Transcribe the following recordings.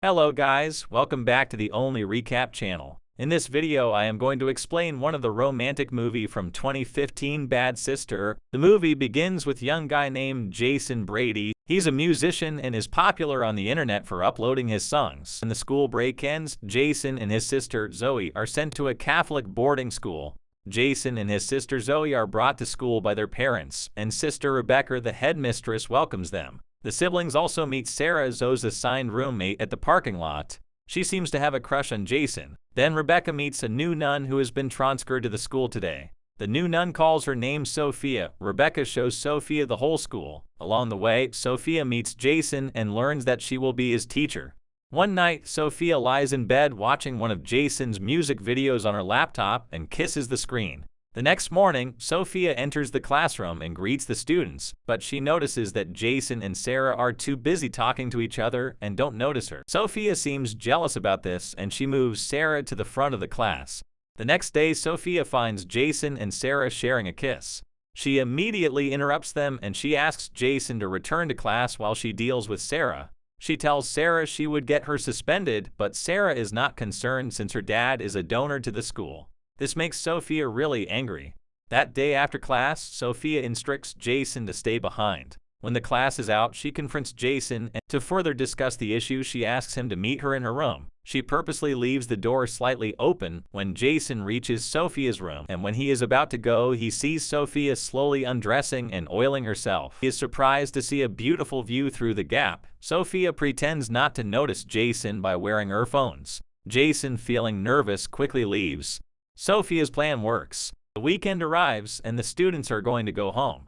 Hello guys, welcome back to the Only Recap channel. In this video I am going to explain one of the romantic movie from 2015, Bad Sister. The movie begins with a young guy named Jason Brady. He's a musician and is popular on the internet for uploading his songs. When the school break ends, Jason and his sister Zoe are sent to a Catholic boarding school. Jason and his sister Zoe are brought to school by their parents, and sister Rebecca, the headmistress, welcomes them. The siblings also meet Sarah, Zoe's assigned roommate, at the parking lot. She seems to have a crush on Jason. Then Rebecca meets a new nun who has been transferred to the school today. The new nun calls her name Sofia. Rebecca shows Sofia the whole school. Along the way, Sofia meets Jason and learns that she will be his teacher. One night, Sofia lies in bed watching one of Jason's music videos on her laptop and kisses the screen. The next morning, Sofia enters the classroom and greets the students, but she notices that Jason and Sarah are too busy talking to each other and don't notice her. Sofia seems jealous about this and she moves Sarah to the front of the class. The next day, Sofia finds Jason and Sarah sharing a kiss. She immediately interrupts them and she asks Jason to return to class while she deals with Sarah. She tells Sarah she would get her suspended, but Sarah is not concerned since her dad is a donor to the school. This makes Sofia really angry. That day after class, Sofia instructs Jason to stay behind. When the class is out, she confronts Jason, and to further discuss the issue, she asks him to meet her in her room. She purposely leaves the door slightly open when Jason reaches Sofia's room, and when he is about to go, he sees Sofia slowly undressing and oiling herself. He is surprised to see a beautiful view through the gap. Sofia pretends not to notice Jason by wearing earphones. Jason, feeling nervous, quickly leaves. Sofia's plan works. The weekend arrives and the students are going to go home.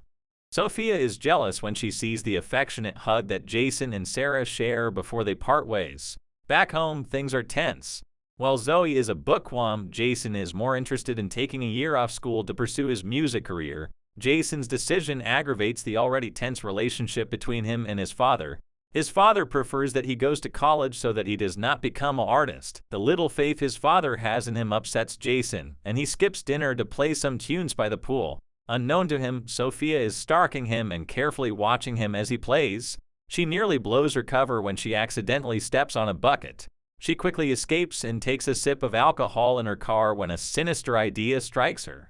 Sofia is jealous when she sees the affectionate hug that Jason and Sarah share before they part ways. Back home, things are tense. While Zoe is a bookworm, Jason is more interested in taking a year off school to pursue his music career. Jason's decision aggravates the already tense relationship between him and his father. His father prefers that he goes to college so that he does not become an artist. The little faith his father has in him upsets Jason, and he skips dinner to play some tunes by the pool. Unknown to him, Sofia is stalking him and carefully watching him as he plays. She nearly blows her cover when she accidentally steps on a bucket. She quickly escapes and takes a sip of alcohol in her car when a sinister idea strikes her.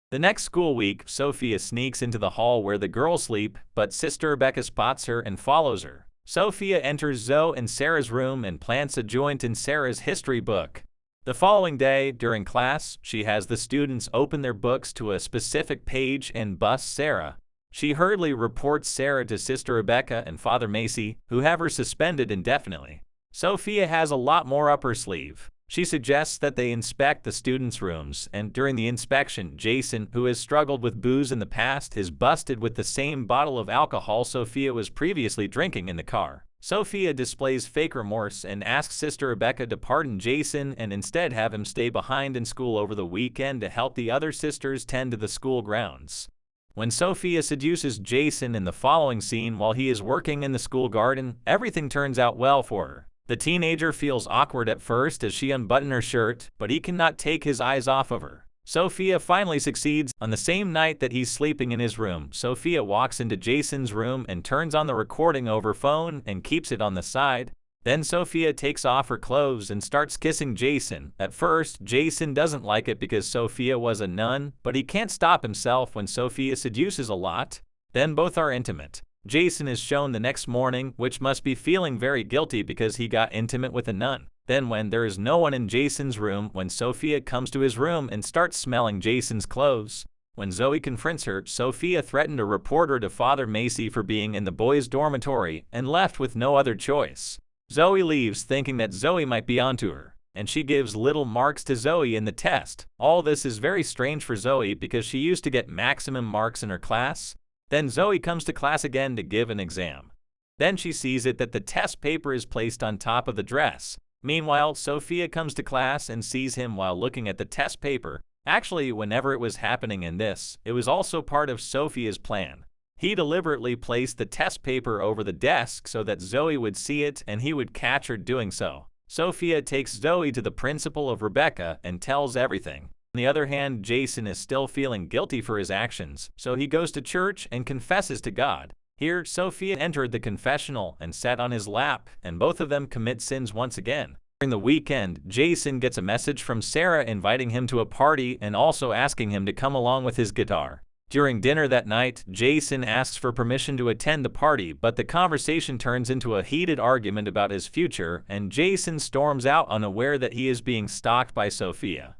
The next school week, Sofia sneaks into the hall where the girls sleep, but sister Rebecca spots her and follows her. Sofia enters Zoe and Sarah's room and plants a joint in Sarah's history book. The following day, during class, she has the students open their books to a specific page and busts Sarah. She hurriedly reports Sarah to Sister Rebecca and Father Macy, who have her suspended indefinitely. Sofia has a lot more up her sleeve. She suggests that they inspect the students' rooms, and during the inspection, Jason, who has struggled with booze in the past, is busted with the same bottle of alcohol Sofia was previously drinking in the car. Sofia displays fake remorse and asks Sister Rebecca to pardon Jason and instead have him stay behind in school over the weekend to help the other sisters tend to the school grounds. When Sofia seduces Jason in the following scene while he is working in the school garden, everything turns out well for her. The teenager feels awkward at first as she unbuttons her shirt, but he cannot take his eyes off of her. Sofia finally succeeds. On the same night that he's sleeping in his room, Sofia walks into Jason's room and turns on the recording over phone and keeps it on the side. Then Sofia takes off her clothes and starts kissing Jason. At first, Jason doesn't like it because Sofia was a nun, but he can't stop himself when Sofia seduces a lot. Then both are intimate. Jason is shown the next morning, which must be feeling very guilty because he got intimate with a nun. Then when there is no one in Jason's room, when Sofia comes to his room and starts smelling Jason's clothes. When Zoe confronts her, Sofia threatened to report her to Father Macy for being in the boys' dormitory and left with no other choice. Zoe leaves thinking that Zoe might be onto her, and she gives little marks to Zoe in the test. All this is very strange for Zoe because she used to get maximum marks in her class. Then Zoe comes to class again to give an exam. Then she sees it that the test paper is placed on top of the dress. Meanwhile, Sofia comes to class and sees him while looking at the test paper. Actually, whenever it was happening in this, it was also part of Sofia's plan. He deliberately placed the test paper over the desk so that Zoe would see it and he would catch her doing so. Sofia takes Zoe to the principal of Rebecca and tells everything. On the other hand, Jason is still feeling guilty for his actions, so he goes to church and confesses to God. Here, Sofia entered the confessional and sat on his lap, and both of them commit sins once again. During the weekend, Jason gets a message from Sarah inviting him to a party and also asking him to come along with his guitar. During dinner that night, Jason asks for permission to attend the party, but the conversation turns into a heated argument about his future, and Jason storms out unaware that he is being stalked by Sofia.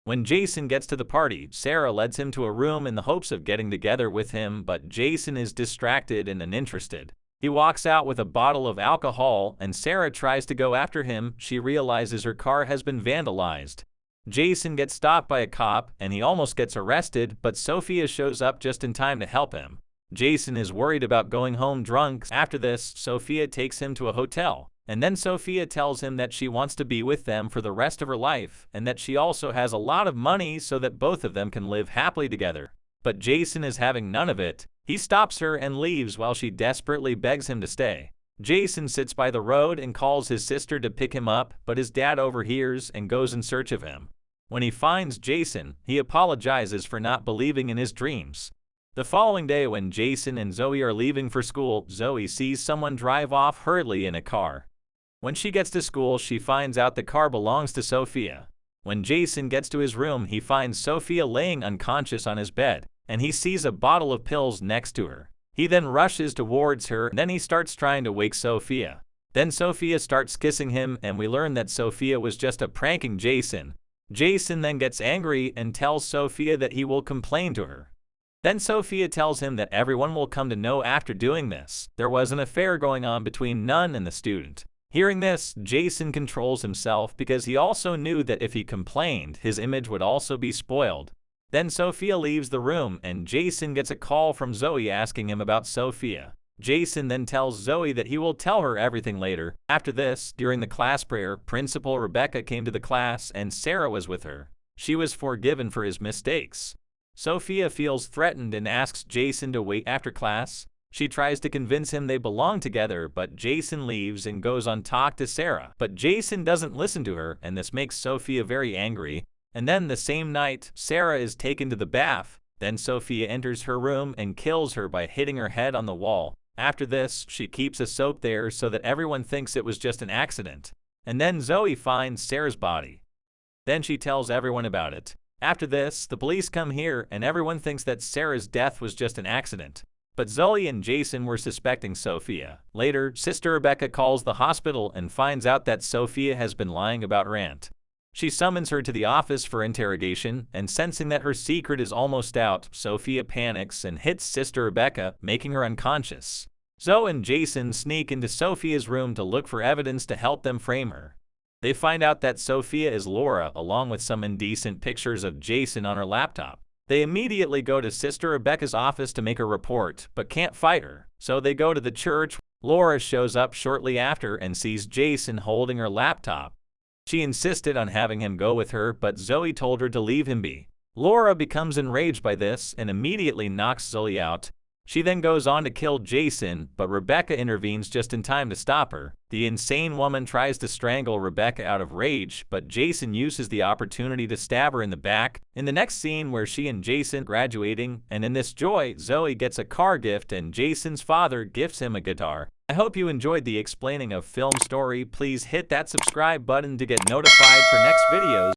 When Jason gets to the party, Sarah leads him to a room in the hopes of getting together with him, but Jason is distracted and uninterested. He walks out with a bottle of alcohol, and Sarah tries to go after him. She realizes her car has been vandalized. Jason gets stopped by a cop, and he almost gets arrested, but Sofia shows up just in time to help him. Jason is worried about going home drunk. After this, Sofia takes him to a hotel, and then Sofia tells him that she wants to be with them for the rest of her life, and that she also has a lot of money so that both of them can live happily together. But Jason is having none of it. He stops her and leaves while she desperately begs him to stay. Jason sits by the road and calls his sister to pick him up, but his dad overhears and goes in search of him. When he finds Jason, he apologizes for not believing in his dreams. The following day, when Jason and Zoe are leaving for school, Zoe sees someone drive off hurriedly in a car. When she gets to school, she finds out the car belongs to Sofia. When Jason gets to his room, he finds Sofia laying unconscious on his bed, and he sees a bottle of pills next to her. He then rushes towards her, and then he starts trying to wake Sofia. Then Sofia starts kissing him, and we learn that Sofia was just pranking Jason. Jason then gets angry and tells Sofia that he will complain to her. Then Sofia tells him that everyone will come to know after doing this. There was an affair going on between Nun and the student. Hearing this, Jason controls himself because he also knew that if he complained, his image would also be spoiled. Then Sofia leaves the room, and Jason gets a call from Zoe asking him about Sofia. Jason then tells Zoe that he will tell her everything later. After this, during the class prayer, Principal Rebecca came to the class and Sarah was with her. She was forgiven for his mistakes. Sofia feels threatened and asks Jason to wait after class. She tries to convince him they belong together, but Jason leaves and goes on talk to Sarah. But Jason doesn't listen to her, and this makes Sofia very angry. And then the same night, Sarah is taken to the bath. Then Sofia enters her room and kills her by hitting her head on the wall. After this, she keeps a soap there so that everyone thinks it was just an accident. And then Zoe finds Sarah's body. Then she tells everyone about it. After this, the police come here and everyone thinks that Sarah's death was just an accident. But Zoe and Jason were suspecting Sofia. Later, Sister Rebecca calls the hospital and finds out that Sofia has been lying about her aunt. She summons her to the office for interrogation, and sensing that her secret is almost out, Sofia panics and hits Sister Rebecca, making her unconscious. Zoe and Jason sneak into Sofia's room to look for evidence to help them frame her. They find out that Sofia is Laura, along with some indecent pictures of Jason on her laptop. They immediately go to Sister Rebecca's office to make a report, but can't fight her. So they go to the church. Laura shows up shortly after and sees Jason holding her laptop. She insisted on having him go with her, but Zoe told her to leave him be. Laura becomes enraged by this and immediately knocks Zoe out. She then goes on to kill Jason, but Rebecca intervenes just in time to stop her. The insane woman tries to strangle Rebecca out of rage, but Jason uses the opportunity to stab her in the back. In the next scene where she and Jason graduating, and in this joy, Zoe gets a car gift and Jason's father gifts him a guitar. I hope you enjoyed the explaining of film story. Please hit that subscribe button to get notified for next videos.